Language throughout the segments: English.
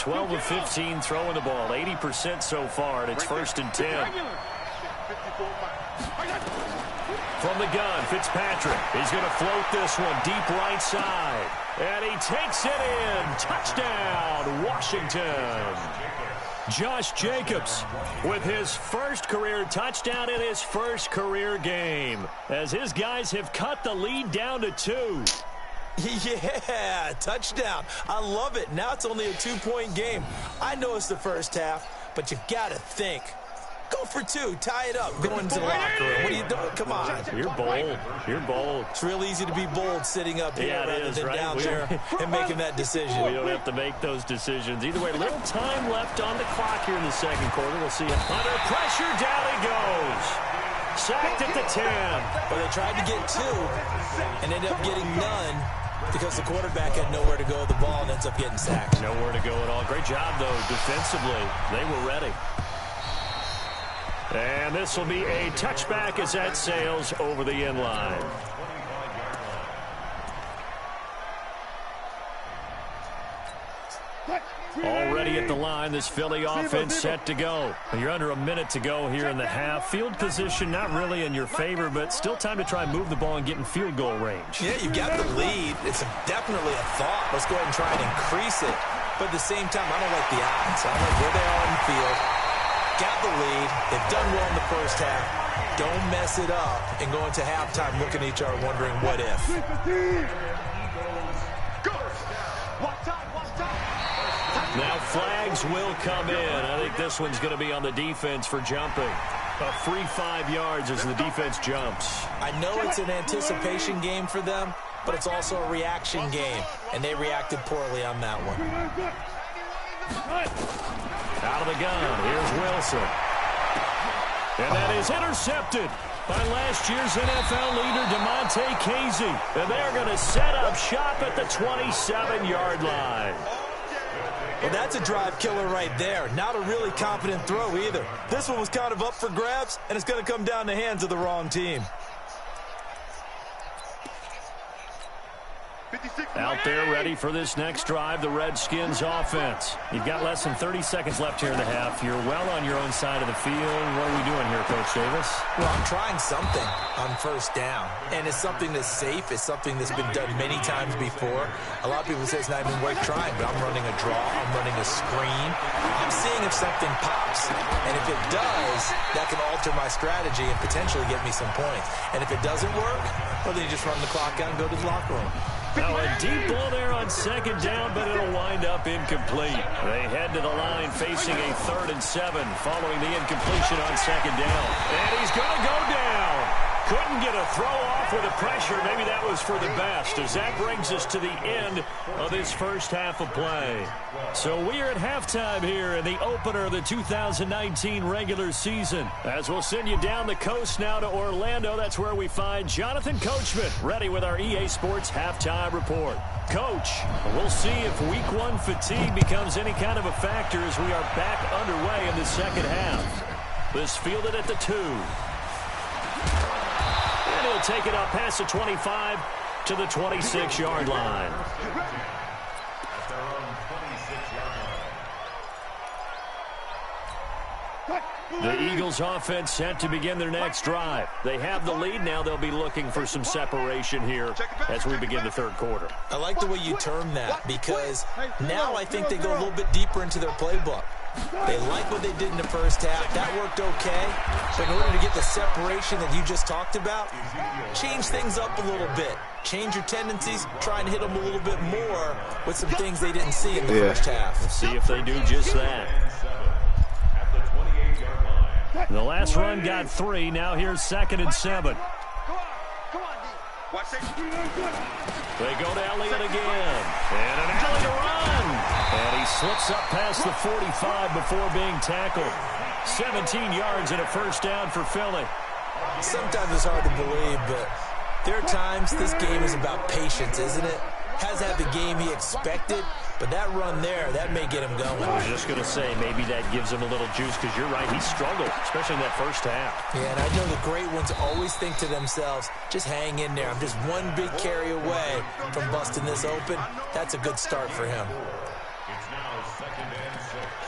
12 of 15 throwing the ball, 80% so far, and it's 1st and 10. From the gun, Fitzpatrick. He's going to float this one deep right side. And he takes it in. Touchdown, Washington. Josh Jacobs with his first career touchdown in his first career game, as his guys have cut the lead down to 2. Yeah, touchdown. I love it. Now it's only a 2-point game. I know it's the first half, but you've got to think. Go for 2. Tie it up. Go into the locker room. What are you doing? Come on. You're bold. You're bold. It's real easy to be bold sitting up here rather than right? down there and making that decision. We don't have to make those decisions. Either way, little time left on the clock here in the second quarter. We'll see him under pressure. Down he goes. Sacked at the 10. Well, they tried to get 2 and ended up getting none because the quarterback had nowhere to go with the ball and ends up getting sacked. Nowhere to go at all. Great job, though, defensively. They were ready. And this will be a touchback as that sails over the end line. Already at the line, this Philly offense set to go. You're under a minute to go here in the half. Field position not really in your favor, but still time to try and move the ball and get in field goal range. Yeah, you got the lead. It's definitely a thought. Let's go ahead and try and increase it. But at the same time, I don't like the odds. I don't like where they are on the field. Got the lead. They've done well in the first half. Don't mess it up and go into halftime looking at each other wondering what if. Now flags will come in. I think this one's going to be on the defense for jumping. A free 5 yards as the defense jumps. I know it's an anticipation game for them, but it's also a reaction game, and they reacted poorly on that one. Out of the gun, here's Wilson. And that is intercepted by last year's NFL leader, DeMonte Casey. And they're going to set up shop at the 27-yard line. Well, that's a drive killer right there. Not a really confident throw either. This one was kind of up for grabs, and it's going to come down the hands of the wrong team. Out there ready for this next drive, the Redskins offense. You've got less than 30 seconds left here in the half. You're well on your own side of the field. What are we doing here, Coach Davis? Well, I'm trying something on first down, and it's something that's safe. It's something that's been done many times before. A lot of people say it's not even worth trying, but I'm running a draw. I'm running a screen. I'm seeing if something pops, and if it does, that can alter my strategy and potentially get me some points. And if it doesn't work, well, then you just run the clock out and go to the locker room. Now a deep ball there on second down, but it'll wind up incomplete. They head to the line facing a 3rd and 7 following the incompletion on second down. And he's going to go down. Couldn't get a throw off with the pressure. Maybe that was for the best, as that brings us to the end of this first half of play. So we are at halftime here in the opener of the 2019 regular season. As we'll send you down the coast now to Orlando, that's where we find Jonathan Coachman, ready with our EA Sports halftime report. Coach, we'll see if week 1 fatigue becomes any kind of a factor as we are back underway in the second half. This fielded at the 2. And he'll take it up past the 25 to the 26-yard line. The Eagles offense set to begin their next drive. They have the lead. Now they'll be looking for some separation here as we begin the third quarter. I like the way you term that, because now I think they go a little bit deeper into their playbook. They like what they did in the first half. That worked okay. But in order to get the separation that you just talked about, change things up a little bit. Change your tendencies. Try and hit them a little bit more with some things they didn't see in the first half. Let's see if they do just that. The last run got 3. Now here's 2nd and 7. They go to Elliott again. And an alley to run. And he slips up past the 45 before being tackled. 17 yards and a first down for Philly. Sometimes it's hard to believe, but there are times this game is about patience, isn't it? Has had the game he expected, but that run there, that may get him going. I was just going to say, maybe that gives him a little juice, because you're right, he struggled, especially in that first half. Yeah, and I know the great ones always think to themselves, just hang in there. I'm just one big carry away from busting this open. That's a good start for him.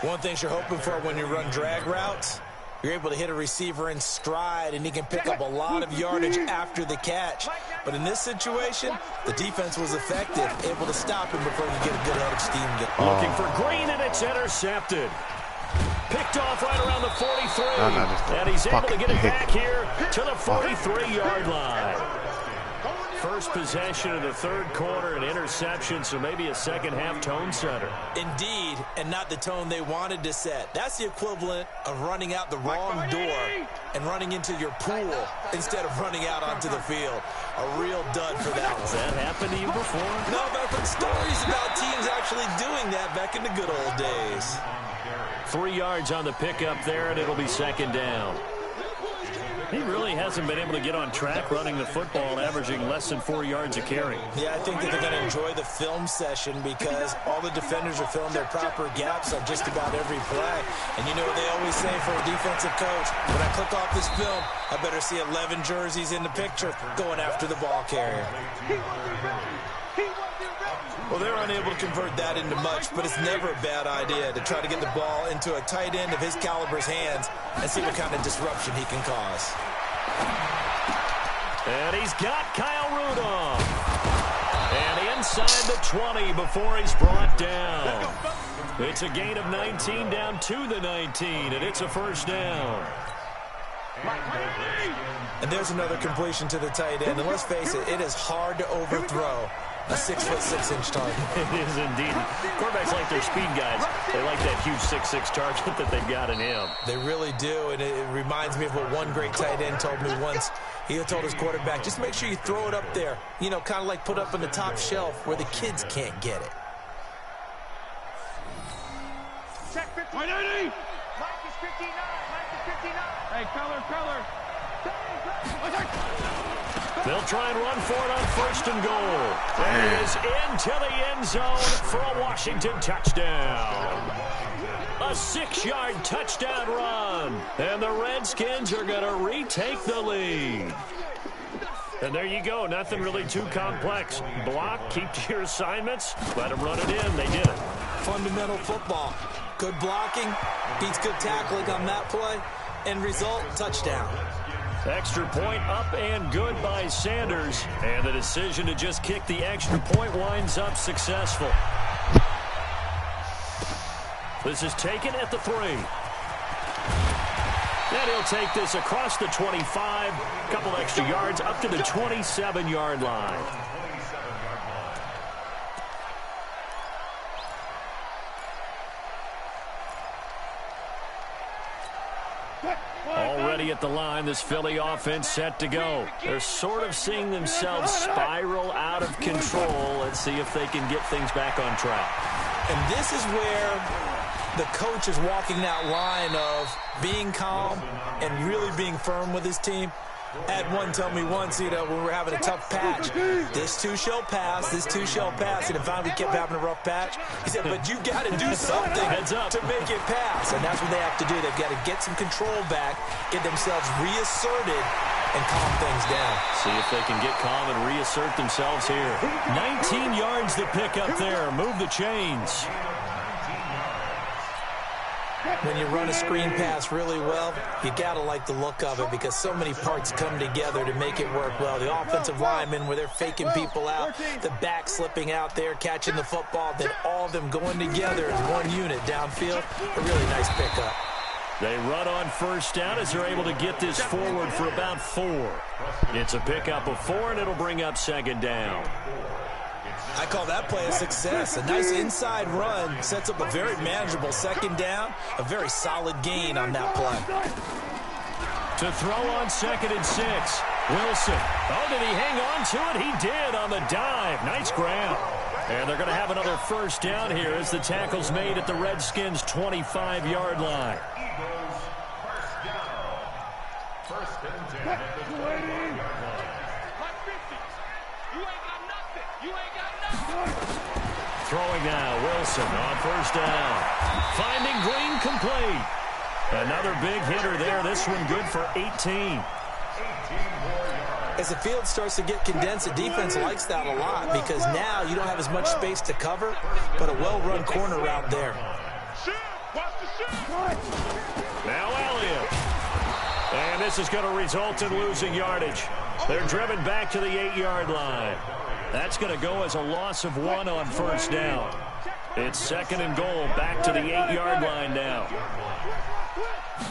One thing you're hoping for when you run drag routes, you're able to hit a receiver in stride, and he can pick up a lot of yardage after the catch. But in this situation, the defense was effective, able to stop him before he could get a good head of steam. Looking for Green, and it's intercepted. Picked off right around the 43. And he's able to get it back here to the 43-yard line. First possession of the third quarter, an interception, so maybe a second-half tone setter. Indeed, and not the tone they wanted to set. That's the equivalent of running out the wrong door and running into your pool instead of running out onto the field. A real dud for that one. Has that happened to you before? No, but I've heard stories about teams actually doing that back in the good old days. 3 yards on the pickup there, and it'll be second down. He really hasn't been able to get on track running the football, averaging less than 4 yards a carry. Yeah, I think that they're going to enjoy the film session because all the defenders are filling their proper gaps on just about every play. And you know what they always say for a defensive coach? When I click off this film, I better see 11 jerseys in the picture going after the ball carrier. Well, they're unable to convert that into much, but it's never a bad idea to try to get the ball into a tight end of his caliber's hands and see what kind of disruption he can cause. And he's got Kyle Rudolph. And inside the 20 before he's brought down. It's a gain of 19 down to the 19, and it's a first down. And there's another completion to the tight end. And let's face it, it is hard to overthrow a 6'6" target. It is indeed. Quarterbacks like their speed guys. They like that huge 6'6" target that they've got in him. They really do, and it reminds me of what one great tight end told me once. He told his quarterback, just make sure you throw it up there. You know, kind of like put up on the top shelf where the kids can't get it. Check 59. Mike is 59. Mike is 59. Hey, color. They'll try and run for it on first and goal. It is into the end zone for a Washington touchdown. A 6-yard touchdown run. And the Redskins are going to retake the lead. And there you go. Nothing really too complex. Block, keep to your assignments, let them run it in. They did it. Fundamental football. Good blocking, beats good tackling on that play. End result, touchdown. Extra point up and good by Sanders. And the decision to just kick the extra point winds up successful. This is taken at the 3. And he'll take this across the 25. A couple extra yards up to the 27-yard line. Already at the line, this Philly offense set to go. They're sort of seeing themselves spiral out of control. Let's see if they can get things back on track. And this is where the coach is walking that line of being calm and really being firm with his team. Had one tell me once, you know, when we were having a tough patch, this too shall pass, this too shall pass. And finally we kept having a rough patch. He said, but you got to do something to make it pass. And that's what they have to do. They've got to get some control back, get themselves reasserted, and calm things down. See if they can get calm and reassert themselves here. 19 yards to pick up there. Move the chains. When you run a screen pass really well, you got to like the look of it because so many parts come together to make it work well. The offensive linemen, where they're faking people out, the back slipping out there, catching the football, then all of them going together as one unit downfield. A really nice pickup. They run on first down as they're able to get this forward for about 4. It's a pickup of 4, and it'll bring up second down. I call that play a success. A nice inside run sets up a very manageable second down, a very solid gain on that play. To throw on 2nd and 6. Wilson. Oh, did he hang on to it? He did on the dive. Nice grab. And they're going to have another first down here as the tackle's made at the Redskins' 25-yard line. Throwing now, Wilson on first down. Finding Green complete. Another big hitter there. This one good for 18. As the field starts to get condensed, the defense likes that a lot because now you don't have as much space to cover, but a well-run corner route there. this is going to result in losing yardage. They're driven back to the 8-yard line. That's going to go as a loss of 1 on first down. It's second and goal, back to the 8-yard line now.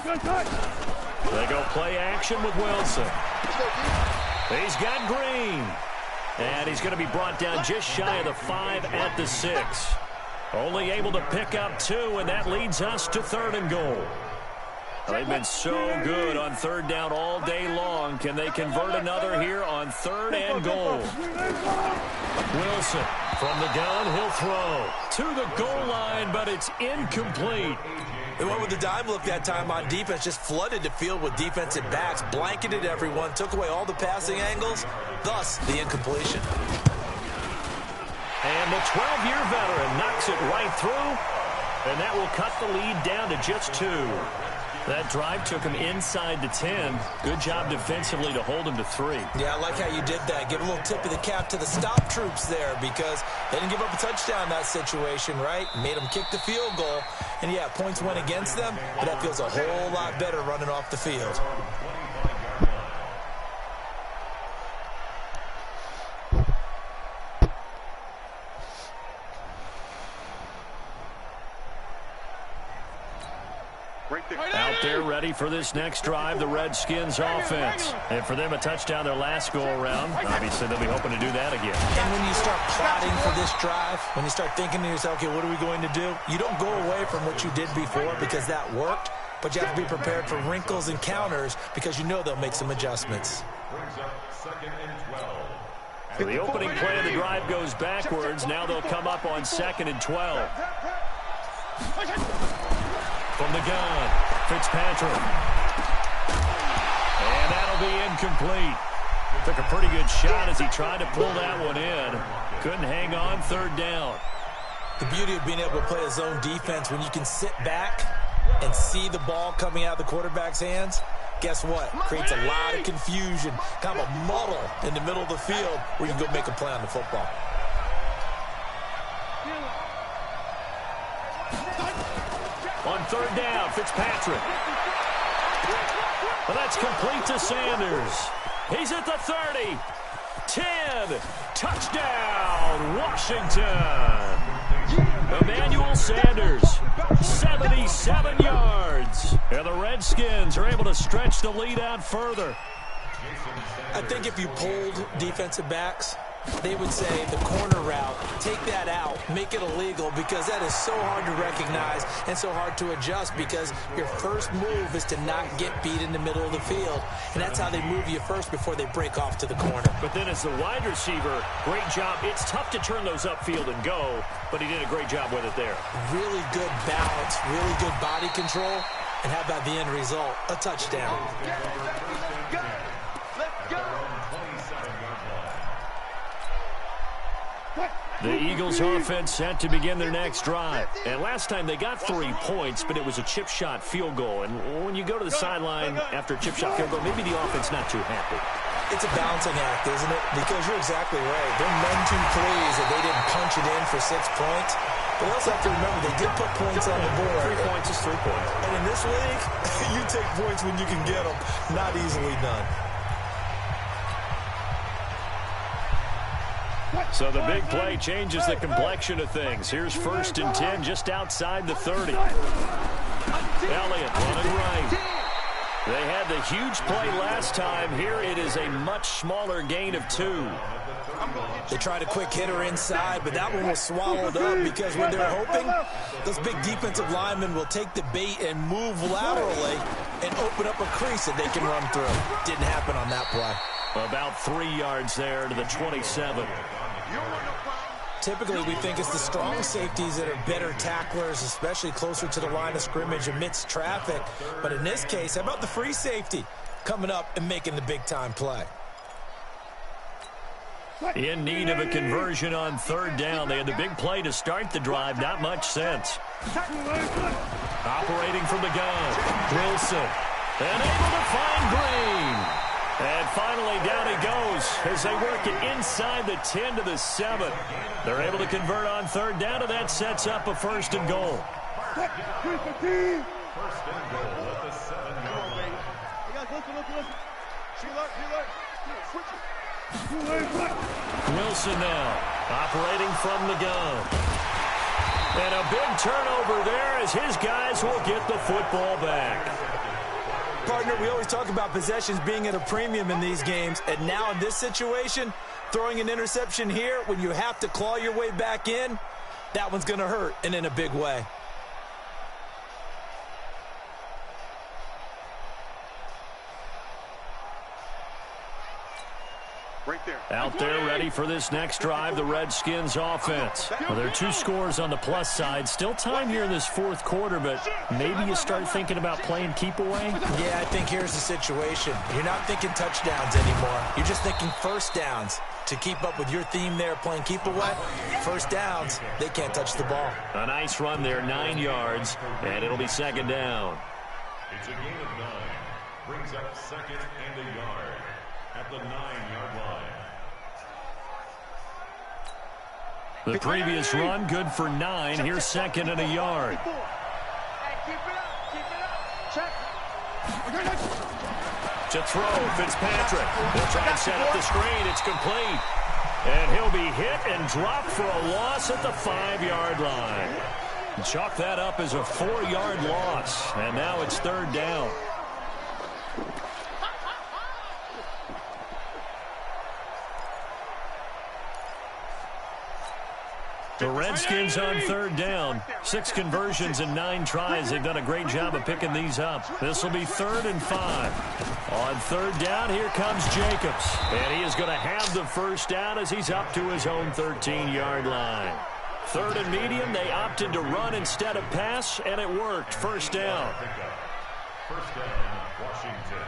They go play action with Wilson. He's got Green. And he's going to be brought down just shy of the 5 at the 6. Only able to pick up 2, and that leads us to third and goal. They've been so good on third down all day long. Can they convert another here on third and goal? Wilson from the gun, he'll throw to the goal line, but it's incomplete. They went with the dime look that time on defense, just flooded the field with defensive backs, blanketed everyone, took away all the passing angles, thus the incompletion. And the 12-year veteran knocks it right through, and that will cut the lead down to just 2. That drive took him inside the 10. Good job defensively to hold him to 3. Yeah, I like how you did that. Give a little tip of the cap to the stop troops there because they didn't give up a touchdown in that situation, right? Made them kick the field goal. And, yeah, points went against them, but that feels a whole lot better running off the field. Out there ready for this next drive, the Redskins offense. And for them, a touchdown their last go-around. Obviously, they'll be hoping to do that again. And when you start plotting for this drive, when you start thinking to yourself, okay, what are we going to do? You don't go away from what you did before because that worked, but you have to be prepared for wrinkles and counters because you know they'll make some adjustments. So the opening play of the drive goes backwards. Now they'll come up on 2nd and 12. From the gun, Fitzpatrick. And that'll be incomplete. Took a pretty good shot as he tried to pull that one in. Couldn't hang on, third down. The beauty of being able to play a zone defense when you can sit back and see the ball coming out of the quarterback's hands, guess what? Creates a lot of confusion, kind of a muddle in the middle of the field where you can go make a play on the football. On third down, Fitzpatrick. Well, that's complete to Sanders. He's at the 30. 10. Touchdown, Washington. Emmanuel Sanders, 77 yards. And the Redskins are able to stretch the lead out further. I think if you pulled defensive backs, they would say the corner route, take that out, make it illegal because that is so hard to recognize and so hard to adjust because your first move is to not get beat in the middle of the field. And that's how they move you first before they break off to the corner. But then as the wide receiver, great job. It's tough to turn those upfield and go, but he did a great job with it there. Really good balance, really good body control. And how about the end result? A touchdown. The Eagles offense set to begin their next drive. And last time they got 3 points, but it was a chip shot field goal. And when you go to the sideline after a chip shot field goal, maybe the offense not too happy. It's a balancing act, isn't it? Because you're exactly right. They're none too pleased that they didn't punch it in for 6 points. But we also have to remember they did put points on the board. 3 points is 3 points. And in this league, you take points when you can get them. Not easily done. So the big play changes the complexion of things. Here's 1st and 10 just outside the 30. Elliott running right. They had the huge play last time. Here it is a much smaller gain of 2. They tried a quick hitter inside, but that one was swallowed up because when they're hoping, those big defensive linemen will take the bait and move laterally and open up a crease that they can run through. Didn't happen on that play. About 3 yards there to the 27. Typically, we think it's the strong safeties that are better tacklers, especially closer to the line of scrimmage amidst traffic. But in this case, how about the free safety coming up and making the big-time play? In need of a conversion on third down. They had the big play to start the drive. Not much sense. Operating from the gun. Wilson. And able to find Green. And finally, down he goes as they work it inside the 10 to the 7. They're able to convert on third down, and that sets up a 1st and goal. Wilson now operating from the gun. And a big turnover there as his guys will get the football back. Partner, we always talk about possessions being at a premium in these games, and now in this situation, throwing an interception here when you have to claw your way back in, that one's going to hurt, and in a big way. Out there ready for this next drive, the Redskins offense. Well, there are 2 scores on the plus side. Still time here in this fourth quarter, but maybe you start thinking about playing keep away? Yeah, I think here's the situation. You're not thinking touchdowns anymore. You're just thinking first downs. To keep up with your theme there, playing keep away, first downs, they can't touch the ball. A nice run there, 9 yards, and it'll be second down. It's a gain of 9. Brings up second and a yard at the 9-yard line. The previous run, good for 9. Here's second and a yard. To throw, Fitzpatrick. He'll try and set up the screen. It's complete. And he'll be hit and dropped for a loss at the 5-yard line. Chalk that up as a 4-yard loss. And now it's third down. The Redskins on third down. 6 conversions and 9 tries. They've done a great job of picking these up. This will be 3rd and 5. On third down, here comes Jacobs. And he is going to have the first down as he's up to his own 13-yard line. 3rd and medium, they opted to run instead of pass, and it worked. First down. First down, Washington.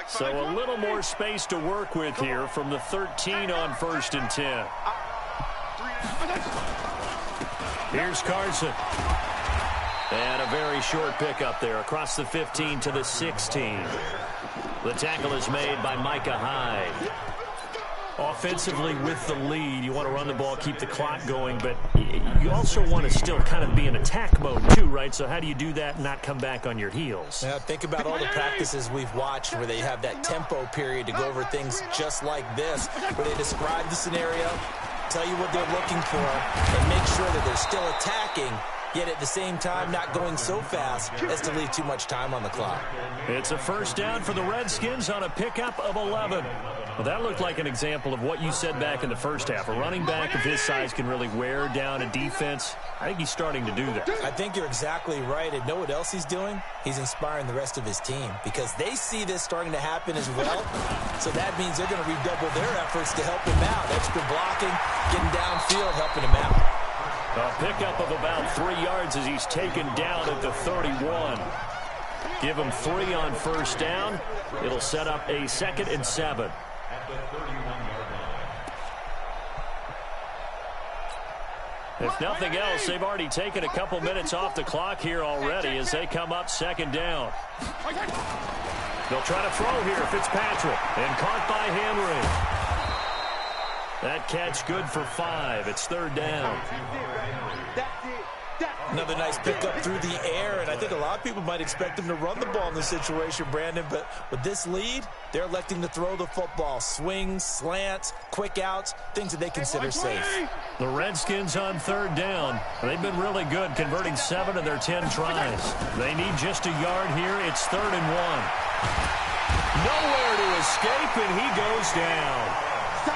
So a little more space to work with here from the 13 on 1st and 10. Here's Carson. And a very short pickup there across the 15 to the 16. The tackle is made by Micah Hyde. Offensively with the lead, you want to run the ball, keep the clock going, but you also want to still kind of be in attack mode too, right? So how do you do that and not come back on your heels? Yeah, think about all the practices we've watched where they have that tempo period to go over things just like this, where they describe the scenario, tell you what they're looking for, and make sure that they're still attacking, yet at the same time not going so fast as to leave too much time on the clock. It's a first down for the Redskins on a pickup of 11. Well, that looked like an example of what you said back in the first half. A running back of his size can really wear down a defense. I think he's starting to do that. I think you're exactly right. And know what else he's doing? He's inspiring the rest of his team because they see this starting to happen as well. So that means they're going to redouble their efforts to help him out. Extra blocking, getting downfield, helping him out. A pickup of about 3 yards as he's taken down at the 31. Give him 3 on first down. It'll set up a 2nd and 7. At the 31-yard line. If nothing else, they've already taken a couple minutes off the clock here already as they come up 2nd down. They'll try to throw here, Fitzpatrick, and caught by Henry. That catch good for 5. It's 3rd down. Another nice pickup through the air, and I think a lot of people might expect him to run the ball in this situation, Brandon, but with this lead, they're electing to throw the football. Swings, slants, quick outs, things that they consider safe. The Redskins on 3rd down. They've been really good, converting 7 of their 10 tries. They need just a yard here. It's 3rd and 1. Nowhere to escape, and he goes down.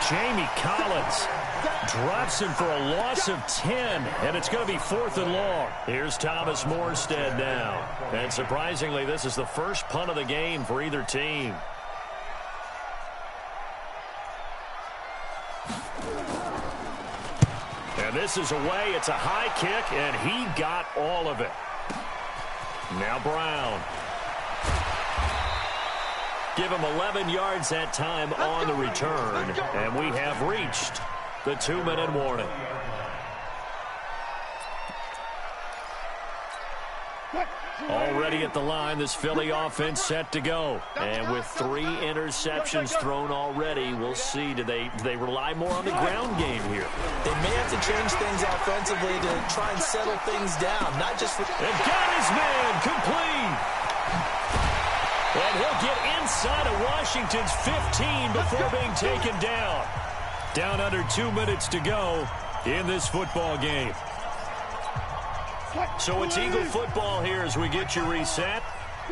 Jamie Collins drops him for a loss of 10, and it's going to be 4th and long. Here's Thomas Morstead now. And surprisingly, this is the first punt of the game for either team. And this is away. It's a high kick, and he got all of it. Now Brown. Give him 11 yards that time on the return, and we have reached the 2-minute warning. Already at the line, this Philly offense set to go. And with 3 interceptions thrown already, we'll see. Do they rely more on the ground game here? They may have to change things offensively to try and settle things down, not just for... And got his man complete. And he'll get inside of Washington's 15 before being taken down. Down under 2 minutes to go in this football game. So it's Eagle football here as we get you reset.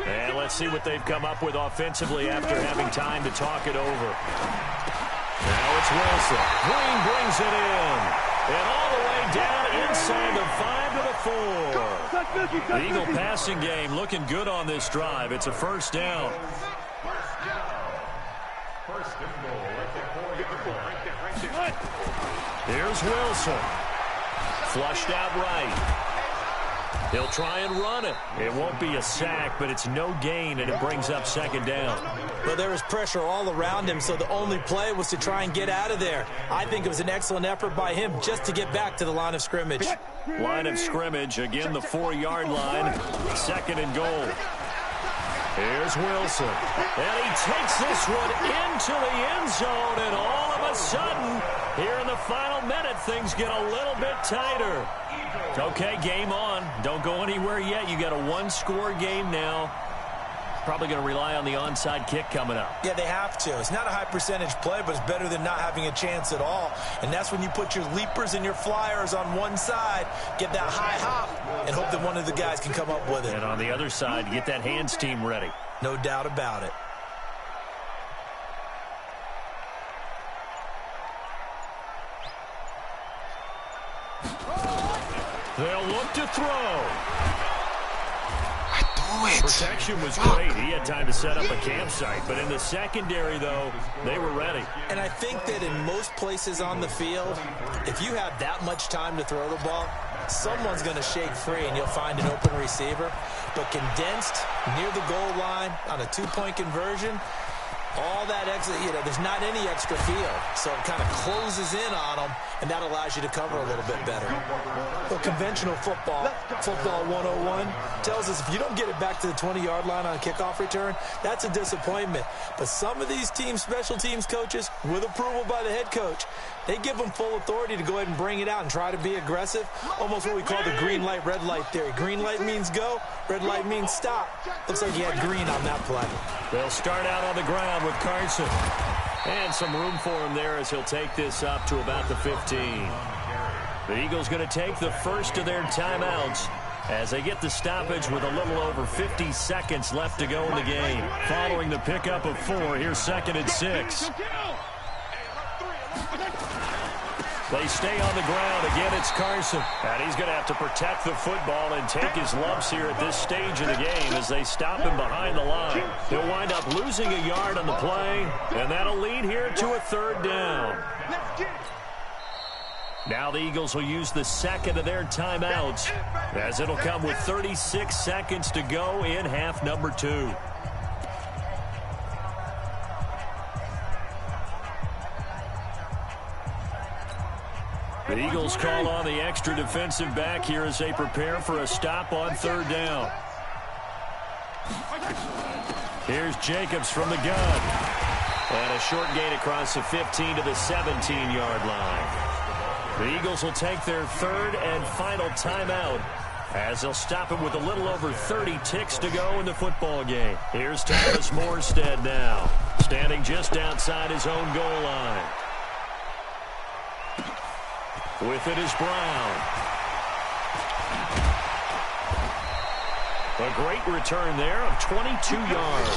And let's see what they've come up with offensively after having time to talk it over. Now it's Wilson. Green brings it in. And all the way down inside the 5 to the 4. The Eagle passing game looking good on this drive. It's a first down. First and goal at the 4-yard line. Here's Wilson. Flushed out right. He'll try and run it. It won't be a sack, but it's no gain, and it brings up second down. Well, there was pressure all around him, so the only play was to try and get out of there. I think it was an excellent effort by him just to get back to the line of scrimmage. Line of scrimmage, again the 4-yard line, second and goal. Here's Wilson. And he takes this one into the end zone, and all of a sudden, here in the final minute, things get a little bit tighter. Okay, game on. Don't go anywhere yet. You got a one-score game now. Probably going to rely on the onside kick coming up. Yeah, they have to. It's not a high percentage play, but it's better than not having a chance at all. And that's when you put your leapers and your flyers on one side, get that high hop, and hope that one of the guys can come up with it. And on the other side, get that hands team ready. No doubt about it. They'll look to throw. Protection was Fuck. great. He had time to set up a campsite. But in the secondary, though, they were ready. And I think that in most places on the field, if you have that much time to throw the ball, someone's going to shake free and you'll find an open receiver. But condensed near the goal line on a two-point conversion, all that extra, there's not any extra field. So it kind of closes in on them, and that allows you to cover a little bit better. Well, conventional football 101, tells us if you don't get it back to the 20-yard line on a kickoff return, that's a disappointment. But some of these teams, special teams coaches, with approval by the head coach, they give them full authority to go ahead and bring it out and try to be aggressive, almost what we call the green light, red light theory. Green light means go, red light means stop. Looks like he had green on that play. They'll start out on the ground with Carson. And some room for him there as he'll take this up to about the 15. The Eagles going to take the first of their timeouts as they get the stoppage with a little over 50 seconds left to go in the game. Following the pickup of 4, here's 2nd and 6. They stay on the ground. Again, it's Carson. And he's going to have to protect the football and take his lumps here at this stage of the game as they stop him behind the line. He'll wind up losing a yard on the play, and that'll lead here to a third down. Now the Eagles will use the second of their timeouts as it'll come with 36 seconds to go in half number 2. The Eagles call on the extra defensive back here as they prepare for a stop on third down. Here's Jacobs from the gun. And a short gain across the 15 to the 17-yard line. The Eagles will take their third and final timeout as they'll stop him with a little over 30 ticks to go in the football game. Here's Thomas Morstead now, standing just outside his own goal line. With it is Brown. A great return there of 22 yards.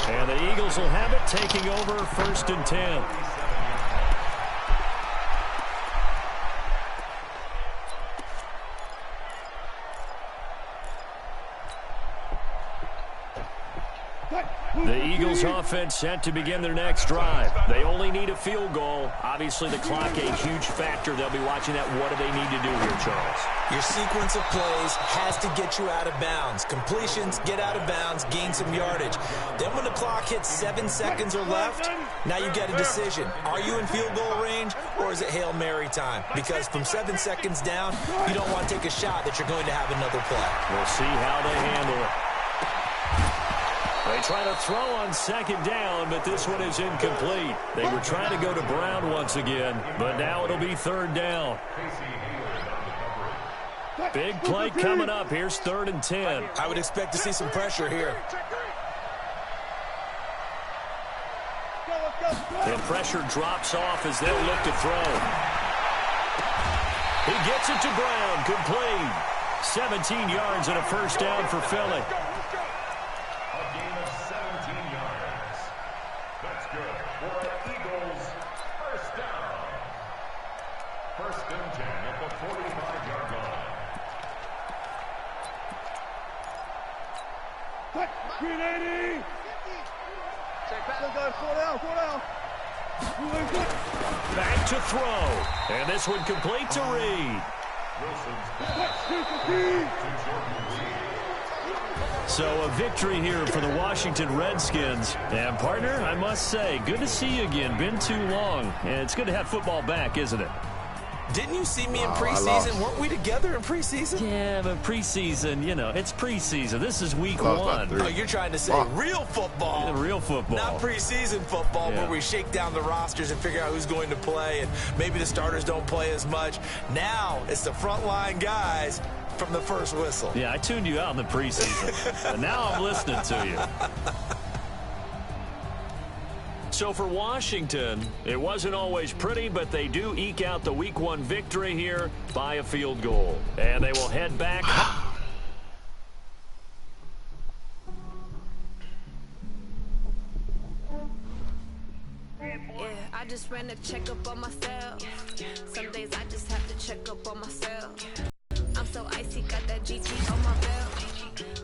And the Eagles will have it, taking over 1st and 10. The Eagles offense set to begin their next drive. They only need a field goal. Obviously, the clock a huge factor. They'll be watching that. What do they need to do here, Charles? Your sequence of plays has to get you out of bounds. Completions, get out of bounds, gain some yardage. Then when the clock hits 7 seconds or left, now you get a decision. Are you in field goal range, or is it Hail Mary time? Because from 7 seconds down, you don't want to take a shot that you're going to have another play. We'll see how they handle it. They try to throw on second down, but this one is incomplete. They were trying to go to Brown once again, but now it'll be third down. Big play coming up. Here's 3rd and 10. I would expect to see some pressure here. pressure drops off as they'll look to throw. He gets it to Brown, complete. 17 yards and a first down for Philly. A gain of 17 yards. That's good for the Eagles. First down. First and 10 at the 45-yard line. Quick, 380. Check back. Go, 4 down. Back to throw. And this one complete to Reed. So a victory here for the Washington Redskins. And, partner, I must say, good to see you again. Been too long. And it's good to have football back, isn't it? Didn't you see me in preseason? Weren't we together in preseason? Yeah, but preseason, you know, it's preseason. This is week one. Oh, you're trying to say real football. Yeah, real football. Not preseason football where we shake down the rosters and figure out who's going to play, and maybe the starters don't play as much. Now it's the frontline guys from the first whistle. Yeah, I tuned you out in the preseason. And now I'm listening to you. So for Washington, it wasn't always pretty, but they do eke out the week one victory here by a field goal. And they will head back. Yeah, I just ran a checkup on myself. Some days I just have to check up on myself. I'm so icy, got that GT on my belt.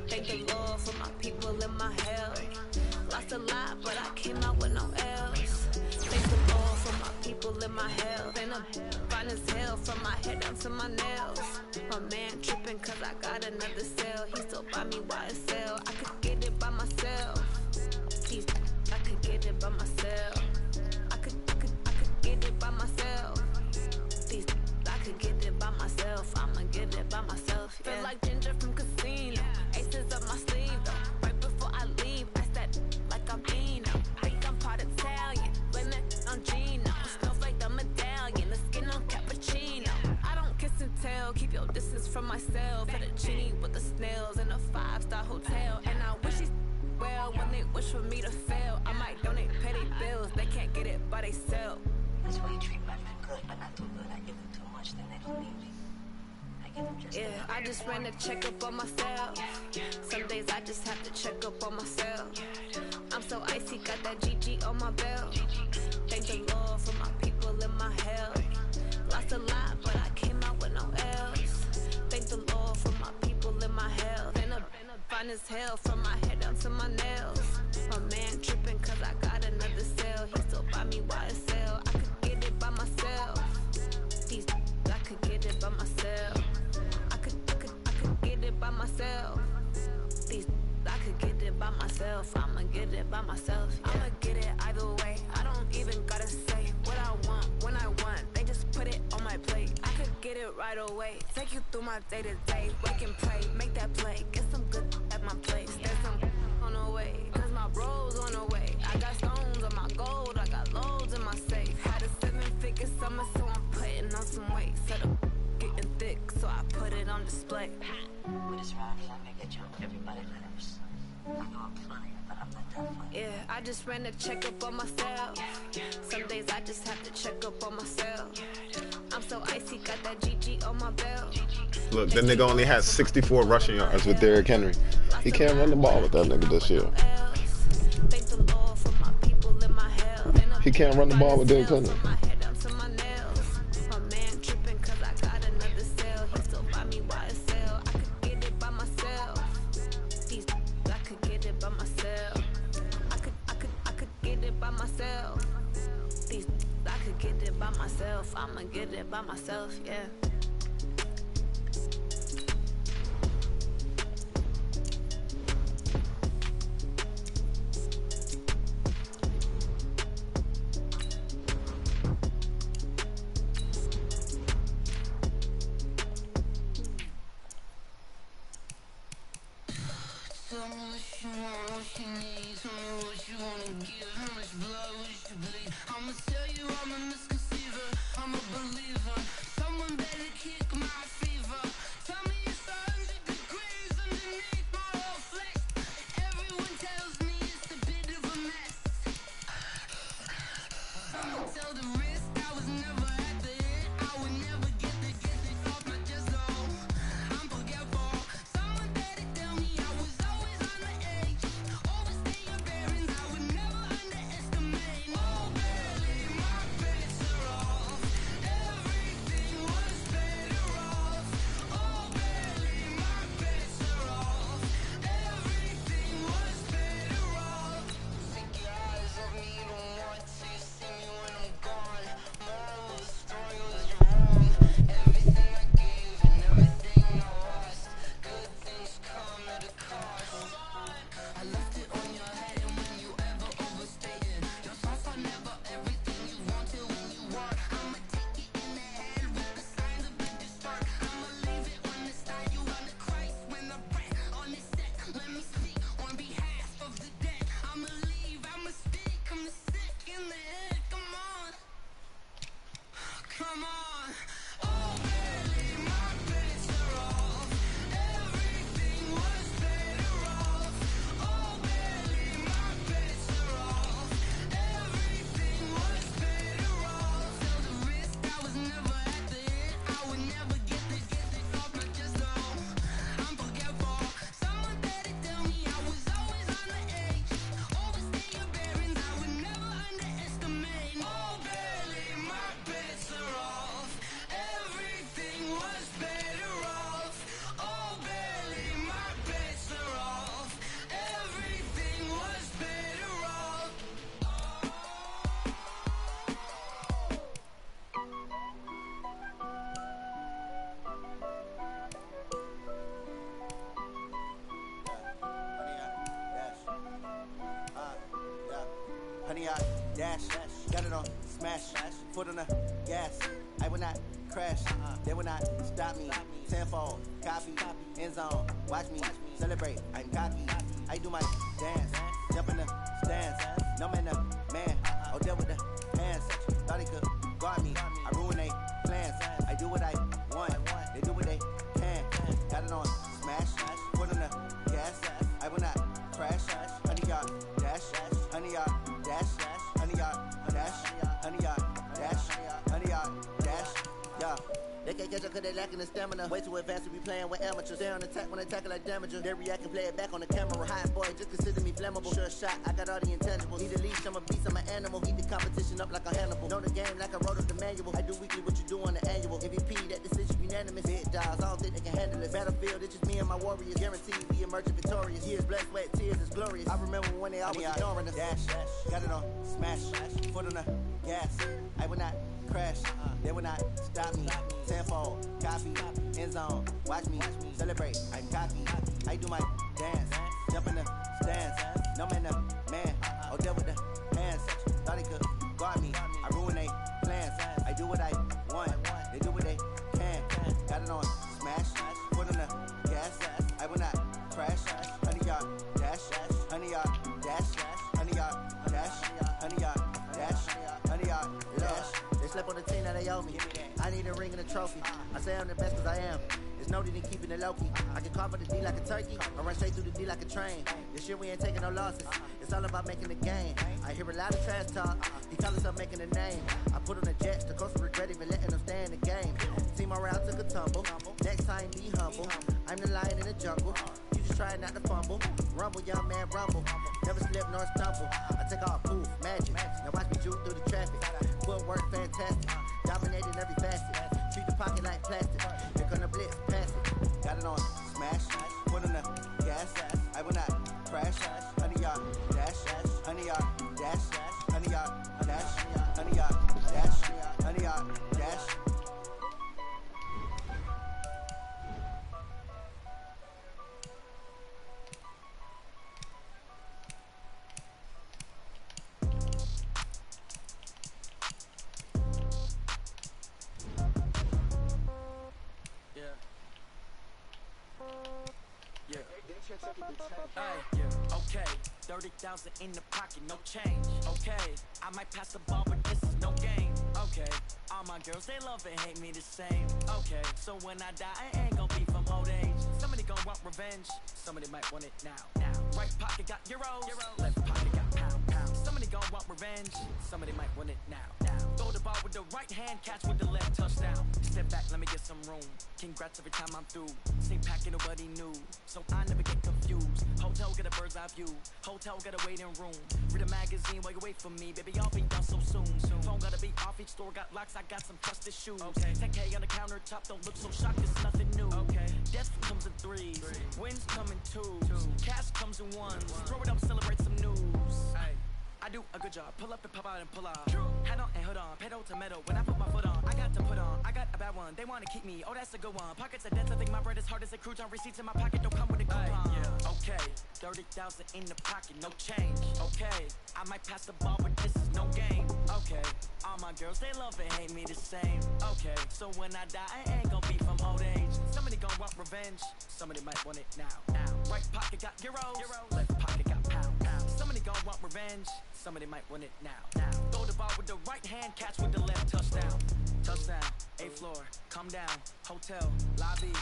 Thank the Lord for my people in my health. Lost a lot, but I came out with no else. Thank the Lord for my people in my health. And I'm fine as hell from my head down to my nails. My man tripping cause I got another cell. He still buy me YSL. I could get it by myself. I could get it by myself. I could get it by myself. I could get it by myself. I'ma get it by myself. Yeah. Feel like Ginger from Casino. Aces up my sleeve though. Right before I leave, I said like I'm Eno. Think I'm part Italian. Blame that on Gino. Snowflake the medallion. The skin on cappuccino. I don't kiss and tell. Keep your distance from myself. Fettuccine with the snails in a 5-star hotel. And I wish he's well when they wish for me to fail. I might donate petty bills. They can't get it by themselves. That's why you treat women good, but not too good. I give them too much, then they don't need me. I give them just enough. I just ran a checkup on myself. Some days I just have to check up on myself. I'm so icy, got that GG on my belt. Thank the Lord for my people in my health. Lost a lot, but I came out with no else. Thank the Lord for my people in my health. And I'm fine as hell from my head down to my nails. My man tripping cause I got another cell. He still buy me YSL. I could get it by myself. I could get it by myself. I could get it by myself. I could get it by myself. I'ma get it by myself. Yeah. I'ma get it either way. I don't even gotta say what I want when I want. They just put it on my plate. I could get it right away. Take you through my day to day. Wake and pray, make that play. Get some good at my place. There's some on the way, cause my bro's on the way. I got stones on my gold. I got loads in my safe. Had a 7-figure summer, so I'm putting on some weight. Set up getting thick, so I put it on display. With this rhyme, I make it jump. Everybody letters. I know I'm funny, but I'm not that funny. Yeah, I just ran a checkup on myself. Some days I just have to check up on myself. I'm so icy, got that GG on my belt. Look, that nigga only has 64 rushing yards with Derrick Henry. He can't run the ball with that nigga this year. He can't run the ball with Derrick Henry. I'ma get it by myself, yeah. dash. Got it on smash, foot on the gas. I will not crash, they will not stop me. Tenfold, copy, end zone, watch me celebrate. I'm cocky, I do my dance, jump in the stands. No man, the man, oh deal with the hands. Thought he could guard me, I ruin they plans. I do what I want, they do what they can. Got it on smash, foot on the gas. I will not crash, 100-yard dash, 100-yard dash, 100-yard dash, 100-yard dash, 100-yard dash, yeah. They can't catch up cause they lacking the stamina. Way too advanced to be playing with amateurs. They on attack when I tackle like damager. They react and play it back on the camera. Hot boy, just consider me flammable. Sure shot, I got all the intangibles. Need a leash, I'm a beast, I'm an animal. Heat the competition up like a Hannibal. Know the game like I wrote up the manual. I do weekly what you do on the annual. MVP, that decision unanimous. Big dials, I don't think they can handle it. Battlefield, it's just me and my warriors. Guaranteed we emerging victorious. Years, blood, sweat, tears, it's glorious. I remember when they always ignoring us. Dash, got it on smash, foot on the gas. I will not crash, they will not stop me. Tenfold, copy, end zone, watch me celebrate. I'm cocky, I do my dance, jump in the stands. No man, the man, oh deal with the hands. Thought he could guard me, I ruin they plans. I do what I want, they do what they can. Got it on smash, foot on the gas. I will not crash, 100-yard dash, 100-yard dash, 100-yard dash, 100-yard dash, 100-yard dash. They slept on the team that they owe me. I need a ring and a trophy. I say I'm the best cause I am. There's no need in keeping it low-key. I can carve up the D like a turkey, or run straight through the D like a train. This year we ain't taking no losses. It's all about making the game. I hear a lot of trash talk. He call us up making a name. I put on the jets, the coast regret even letting them stay in the game. Team morale took a tumble. Next time be humble. I'm the lion in the jungle. You just try not to fumble. Rumble, young man, rumble. Never slip nor stumble. I take off, poof, magic. Now watch me juke through the traffic. Footwork fantastic. Dominating every facet. Treat the pocket like plastic. Here come the blitz, pass it. Got it on smash, foot on the gas. I will not crash. 100-yard dash, 100-yard dash, 100-yard dash, 100-yard dash, 100-yard dash. Okay, 30,000 in the pocket, no change. Okay, I might pass the ball, but this is no game. Okay, all my girls, they love and hate me the same. Okay, so when I die, I ain't gon' be from old age. Somebody gon' want revenge, somebody might want it now. Right pocket got euros, left pocket got pound. Somebody gon' want revenge, somebody might want it now. Throw the ball with the right hand, catch with the left, touchdown. Step back, let me get some room. Congrats every time I'm through. Same packet, nobody knew, so I never get confused. Hotel get a bird's eye view, hotel get a waiting room. Read a magazine while you wait for me, baby, I'll be done so soon. Phone gotta be off, each store got locks, I got some trusted shoes. 10K on the countertop, don't look so shocked, it's nothing new. Death comes in threes, wins come in twos, cash comes in ones. Throw it up, celebrate some news. I do a good job, pull up and pop out and pull out. Head on and hood on, pedal to metal. When I put my foot on, I got to put on. I got a bad one, they wanna keep me, oh that's a good one. Pockets are dense, I think my bread is hard as a crouton. Receipts in my pocket don't come with a coupon. Okay, 30,000 in the pocket, no change. Okay, I might pass the ball, but this is no game. Okay, all my girls, they love and hate me the same. Okay, so when I die, I ain't gon' be from old age. Somebody gon' want revenge, somebody might want it now. Right pocket got euros, left pocket got pound. Somebody gon' want revenge, somebody might want it now. Throw the ball with the right hand, catch with the left, touchdown. Touchdown, 8th floor, come down, hotel, lobby.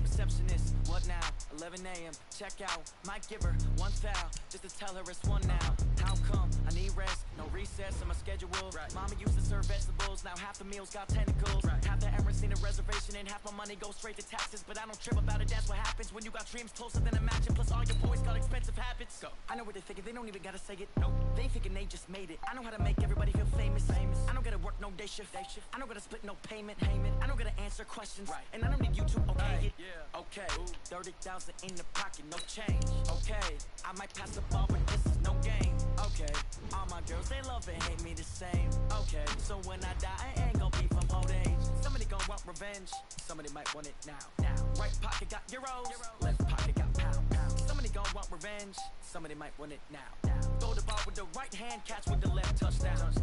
Receptionist, what now? 11 a.m. Check out, might give her one foul just to tell her it's one now. How come? I need rest, no recess in my schedule. Mama used to serve vegetables, now half the meals got tentacles. Half the errands need a reservation and half my money goes straight to taxes. But I don't trip about it, that's what happens when you got dreams closer than a mansion. Plus all your boys got expensive habits. Go. I know what they're thinking, they don't even gotta say it. Nope. They thinking they just made it. I know how to make everybody feel famous. I don't gotta work no day shift. I don't gotta split no payment. I don't gotta answer questions. And I don't need you to okay it. Okay, 30,000 in the pocket, no change. Okay, I might pass the ball, but this is no game. Okay, all my girls, they love and hate me the same. Okay, so when I die, I ain't gon' be from old age. Somebody gon' want revenge, somebody might want it now. Right pocket got euros, left pocket got pound. Somebody gon' want revenge, somebody might want it now. Throw the ball with the right hand, catch with the left, touchdown.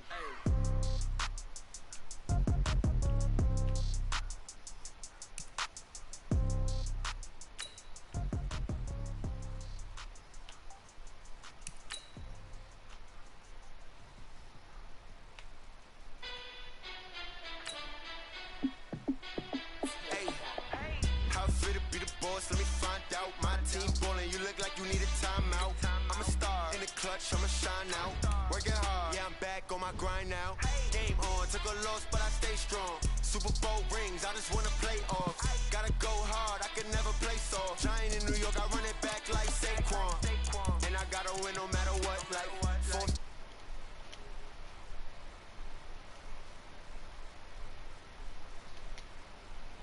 Hey. Let me find out. My team ballin', you look like you need a timeout. I'm a star in the clutch, I'ma shine out. Working hard, yeah, I'm back on my grind now. Game on, took a loss, but I stay strong. Super Bowl rings, I just wanna